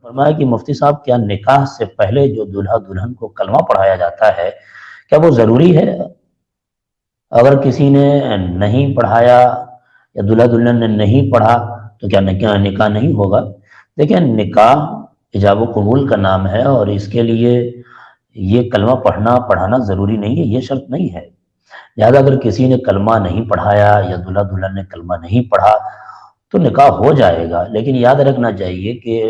فرمایا کہ مفتی صاحب کیا نکاح سے پہلے جو دلہا دلہن کو کلمہ پڑھایا جاتا ہے کیا وہ ضروری ہے؟ اگر کسی نے نہیں پڑھایا یا دلہا دلہن نے نہیں پڑھا تو کیا نکاح نہیں ہوگا؟ دیکھیں، نکاح ایجاب و قبول کا نام ہے اور اس کے لیے یہ کلمہ پڑھانا ضروری نہیں ہے، یہ شرط نہیں ہے۔ لہذا اگر کسی نے کلمہ نہیں پڑھایا یا دلہا دلہن نے کلمہ نہیں پڑھا تو نکاح ہو جائے گا، لیکن یاد رکھنا چاہیے کہ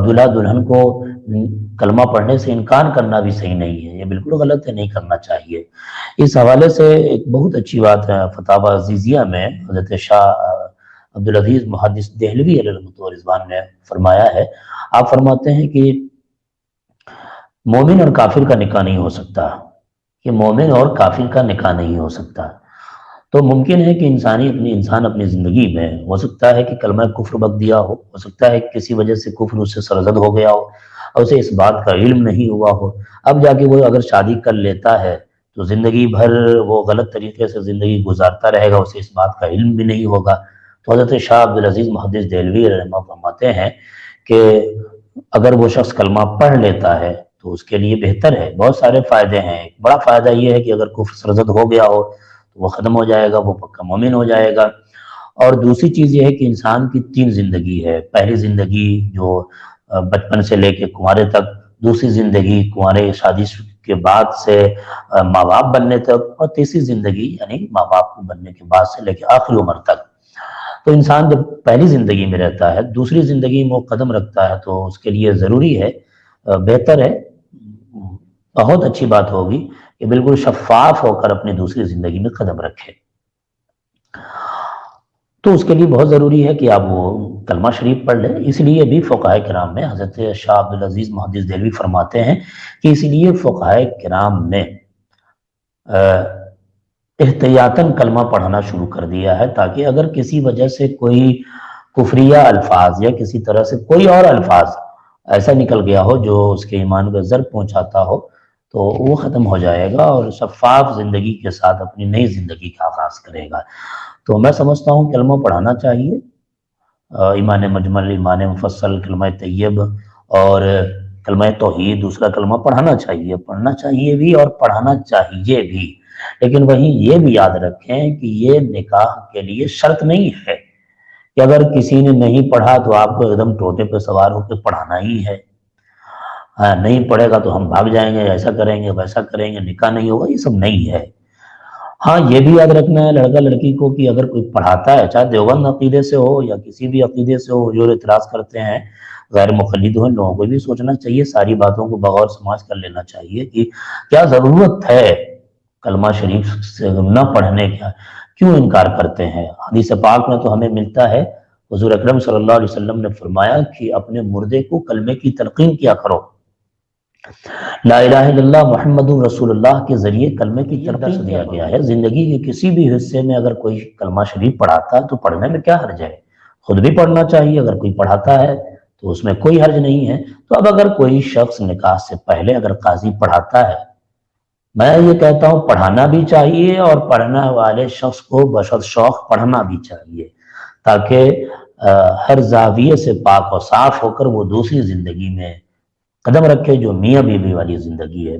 دلہا دلہن کو کلمہ پڑھنے سے انکار کرنا بھی صحیح نہیں ہے، یہ بالکل غلط ہے، نہیں کرنا چاہیے۔ اس حوالے سے ایک بہت اچھی بات ہے فتاوی عزیزیہ میں حضرت شاہ عبدالعزیز محدث دہلوی علیہ رحمۃ و رضوان نے فرمایا ہے۔ آپ فرماتے ہیں کہ مومن اور کافر کا نکاح نہیں ہو سکتا، کہ مومن اور کافر کا نکاح نہیں ہو سکتا۔ تو ممکن ہے کہ انسان اپنی زندگی میں ہو سکتا ہے کہ کلمہ کفر بک دیا ہو سکتا ہے کہ کسی وجہ سے کفر اس سے سرزد ہو گیا ہو اور اسے اس بات کا علم نہیں ہوا ہو۔ اب جا کے وہ اگر شادی کر لیتا ہے تو زندگی بھر وہ غلط طریقے سے زندگی گزارتا رہے گا، اسے اس بات کا علم بھی نہیں ہوگا۔ تو حضرت شاہ عبدالعزیز محدث دہلوی رحمہ فرماتے ہیں کہ اگر وہ شخص کلمہ پڑھ لیتا ہے تو اس کے لیے بہتر ہے، بہت سارے فائدے ہیں۔ ایک بڑا فائدہ یہ ہے کہ اگر کفر سرزد ہو گیا ہو تو وہ ختم ہو جائے گا، وہ پکا مومن ہو جائے گا۔ اور دوسری چیز یہ ہے کہ انسان کی 3 زندگی ہے، پہلی زندگی جو بچپن سے لے کے کنوارے تک، دوسری زندگی کنوارے شادی کے بعد سے ماں باپ بننے تک، اور تیسری زندگی یعنی ماں باپ بننے کے بعد سے لے کے آخری عمر تک۔ تو انسان جب پہلی زندگی میں رہتا ہے، دوسری زندگی میں وہ قدم رکھتا ہے تو اس کے لیے ضروری ہے، بہتر ہے، بہت اچھی بات ہوگی کہ بالکل شفاف ہو کر اپنی دوسری زندگی میں قدم رکھے۔ تو اس کے لیے بہت ضروری ہے کہ آپ وہ کلمہ شریف پڑھ لیں۔ اس لیے بھی فقہاء کرام میں حضرت شاہ عبدالعزیز محدث دہلوی فرماتے ہیں کہ اس لیے فقہاء کرام نے احتیاطاً کلمہ پڑھنا شروع کر دیا ہے، تاکہ اگر کسی وجہ سے کوئی کفریہ الفاظ یا کسی طرح سے کوئی اور الفاظ ایسا نکل گیا ہو جو اس کے ایمان کو ضرر پہنچاتا ہو تو وہ ختم ہو جائے گا اور شفاف زندگی کے ساتھ اپنی نئی زندگی کا آغاز کرے گا۔ تو میں سمجھتا ہوں کلمہ پڑھانا چاہیے، ایمان مجمل، ایمان مفصل، کلمہ طیب اور کلمہ توحید، دوسرا کلمہ پڑھنا چاہیے بھی اور پڑھانا چاہیے بھی۔ لیکن وہیں یہ بھی یاد رکھیں کہ یہ نکاح کے لیے شرط نہیں ہے کہ اگر کسی نے نہیں پڑھا تو آپ کو ایک دم ٹوٹے پہ سوار ہو کے پڑھانا ہی ہے۔ نہیں پڑھے گا تو ہم بھاگ جائیں گے، ایسا کریں گے، ویسا کریں گے، نکاح نہیں ہوگا، یہ سب نہیں ہے۔ ہاں، یہ بھی یاد رکھنا ہے لڑکا لڑکی کو کہ اگر کوئی پڑھاتا ہے، چاہے دیوبند عقیدے سے ہو یا کسی بھی عقیدے سے ہو، جو اعتراض کرتے ہیں غیر مقلد ہو، لوگوں کو بھی سوچنا چاہیے، ساری باتوں کو بغور سماج کر لینا چاہیے کہ کیا ضرورت ہے کلمہ شریف سے نہ پڑھنے کا، کیوں انکار کرتے ہیں۔ حدیث پاک میں تو ہمیں ملتا ہے، حضور اکرم صلی اللہ علیہ وسلم نے فرمایا کہ اپنے مردے کو کلمے کی تلقین کیا کرو، لا الہ الا اللہ محمد رسول اللہ کے ذریعے کلمے کی تلقین دیا گیا ہے۔ زندگی کے کسی بھی حصے میں اگر کوئی کلمہ شریف پڑھاتا ہے تو پڑھنے میں کیا حرج ہے، خود بھی پڑھنا چاہیے، اگر کوئی پڑھاتا ہے تو اس میں کوئی حرج نہیں ہے۔ تو اب اگر کوئی شخص نکاح سے پہلے اگر قاضی پڑھاتا ہے، میں یہ کہتا ہوں پڑھانا بھی چاہیے اور پڑھنے والے شخص کو بشد شوق پڑھنا بھی چاہیے، تاکہ ہر زاویے سے پاک و صاف ہو کر وہ دوسری زندگی میں قدم رکھے جو میاں بیوی والی زندگی ہے۔